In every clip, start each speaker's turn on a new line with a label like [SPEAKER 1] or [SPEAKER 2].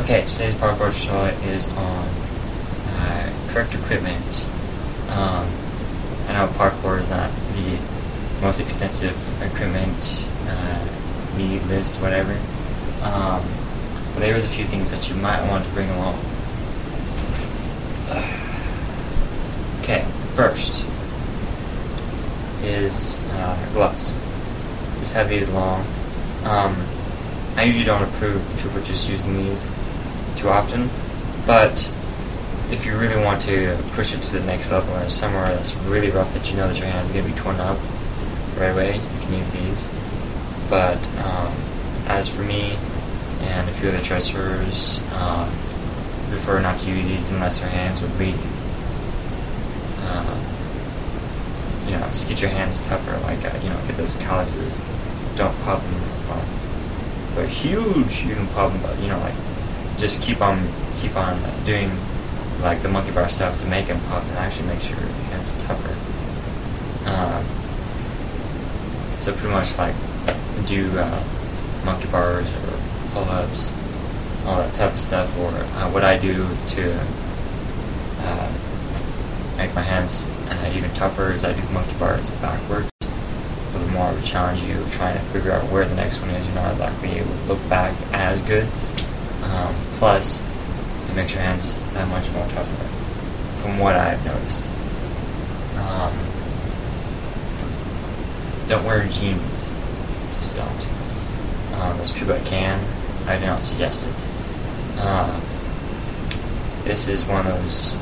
[SPEAKER 1] Okay, today's parkour tutorial is on correct equipment. I know parkour is not the most extensive equipment need list, whatever. But there's a few things that you might want to bring along. Okay, first is gloves. Just have these long. I usually don't approve people just using these too often, but if you really want to push it to the next level or somewhere that's really rough that you know that your hands are going to be torn up right away, you can use these. But as for me and a few other tracers, prefer not to use these unless your hands would bleed. Just get your hands tougher, like get those calluses. Don't pop them. If they're huge, you can pop them, but just keep on doing like the monkey bar stuff to make them pop and actually make sure your hands tougher. So pretty much like do monkey bars or pull-ups, all that type of stuff, or what I do to make my hands even tougher is I do monkey bars backwards. A little more of a challenge, you trying to figure out where the next one is. You're not exactly able to look back as good. Plus, it makes your hands that much more tougher, from what I've noticed. Don't wear jeans. Just don't. Those people that can, I do not suggest it. This is one of those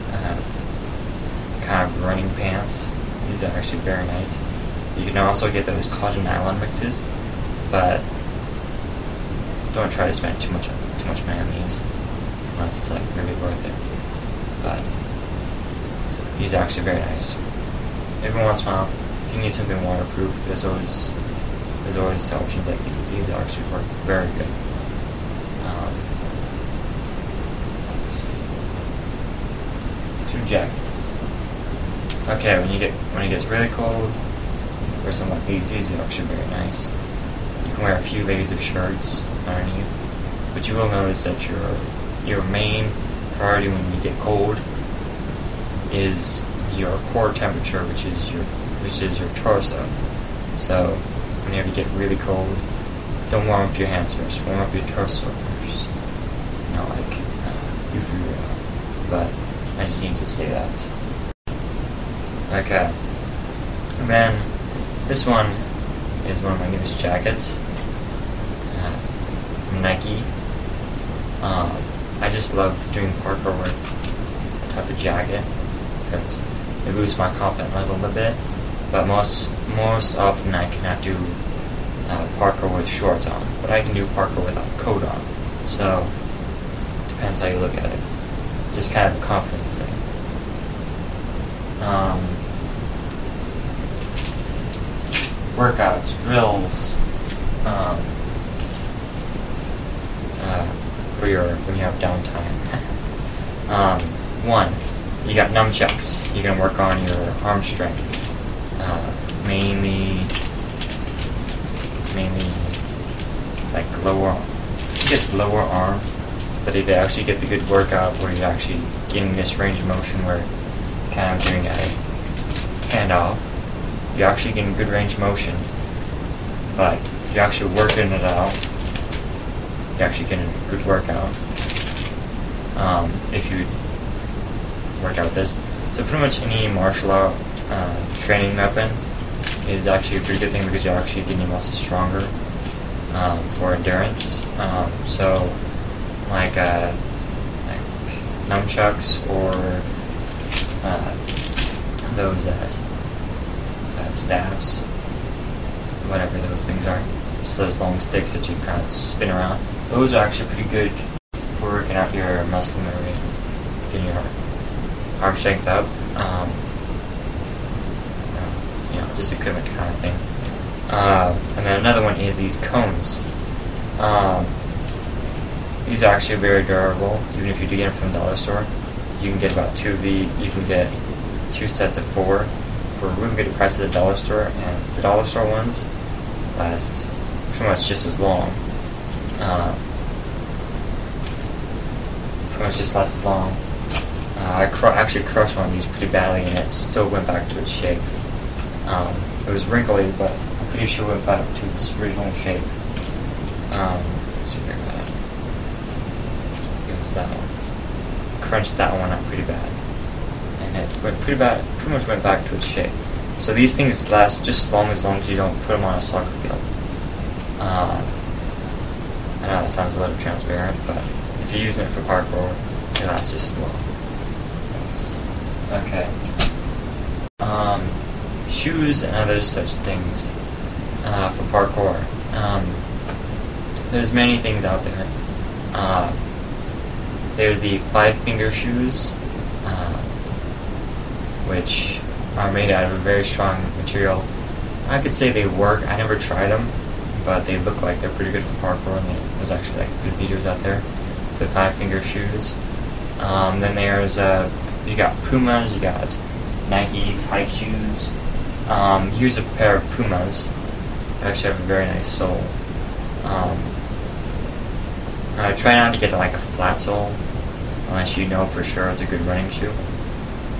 [SPEAKER 1] kind of running pants. These are actually very nice. You can also get those cotton nylon mixes, but don't try to spend too much money on these unless it's like really worth it. But these are actually very nice. Every once in a while, if you need something waterproof, there's always options like these. These actually work very good. Let's see. 2 jackets. Okay, when it gets really cold, wear something like these. These are actually very nice. You can wear a few layers of shirts underneath, but you will notice that your main priority when you get cold is your core temperature, which is your torso. So whenever you get really cold, don't warm up your hands first. Warm up your torso first. You figure it out. But I just need to say that. Okay. And then this one is one of my newest jackets from Nike. I just love doing parkour with a type of jacket because it boosts my confidence level a bit. But most often I cannot do parkour with shorts on, but I can do parkour without a coat on. So depends how you look at it. Just kind of a confidence thing. Workouts, drills, when you have downtime. One, you got nunchucks. You're gonna work on your arm strength. Mainly it's like lower arm. It's lower arm, but if you actually get the good workout where you're actually getting this range of motion where you're kind of doing a handoff, you're actually getting good range of motion, but if you're actually working it out, you're actually getting a good workout. If you work out with this. So pretty much any martial art training weapon is actually a pretty good thing because you're actually getting your muscles stronger for endurance. So like nunchucks or those staves, whatever those things are, just those long sticks that you kind of spin around. Those are actually pretty good for working out your muscle memory, getting your arm strength up. Just equipment kind of thing. And then another one is these cones. These are actually very durable. Even if you do get them from the dollar store, you can get about 2 of these. You can get 2 sets of 4 for a really good price at the dollar store, and the dollar store ones last pretty much just as long. pretty much just lasted long. I actually crushed one of these pretty badly, and it still went back to its shape. It was wrinkly, but I'm pretty sure it went back to its original shape. Let's see if I got it. It was that one. Crunched that one up pretty bad, and it went pretty much went back to its shape. So these things last just as long as you don't put them on a soccer field. I know that sounds a little transparent, but if you're using it for parkour, it lasts just as long. Okay. Shoes and other such things for parkour. There's many things out there. There's the 5-finger shoes, which are made out of a very strong material. I could say they work. I never tried them, but they look like they're pretty good for parkour, and there's actually like good videos out there. The 5-finger shoes. Then there's you got Pumas, you got Nike's hike shoes. Here's a pair of Pumas. They actually have a very nice sole. Try not to get like a flat sole, unless you know for sure it's a good running shoe.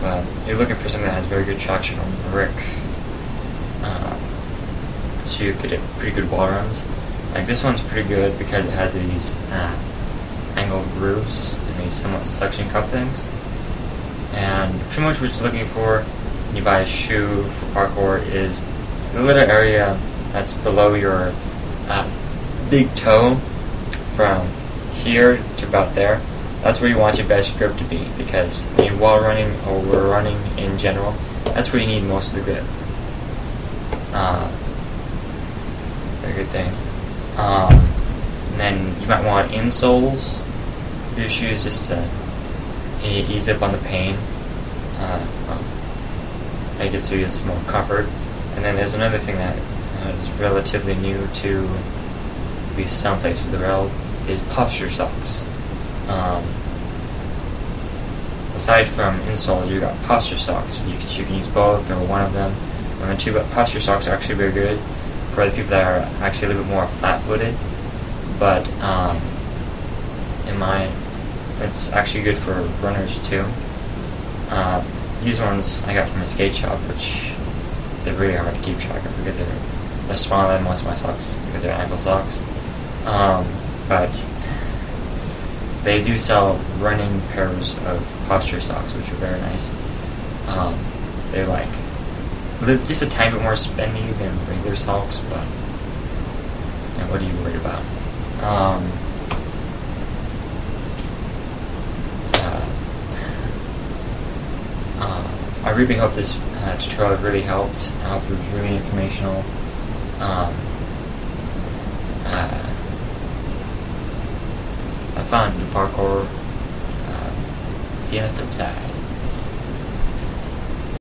[SPEAKER 1] But you're looking for something that has very good traction on brick, so you get pretty good wall runs. Like this one's pretty good because it has these angled grooves and these somewhat suction cup things. And pretty much what you're looking for when you buy a shoe for parkour is the little area that's below your big toe, from here to about there. That's where you want your best grip to be, because when you're wall running or we're running in general, that's where you need most of the grip. Very good thing. And then you might want insoles for your shoes just to ease up on the pain, make it so you get some more comfort. And then there's another thing that is relatively new to at least some places around, is posture socks. Aside from insoles, you got posture socks. You can use both or one of them. And the two posture socks are actually very good for the people that are actually a little bit more flat-footed. But in mine, it's actually good for runners too. These ones I got from a skate shop, which they're really hard to keep track of because they're smaller than most of my socks because they're ankle socks. But they do sell running pairs of posture socks, which are very nice. They're like just a tiny bit more spendy than regular socks, but what are you worried about? I really hope this tutorial really helped. I hope it was really informational. Have fun, do parkour. See you on the flip side.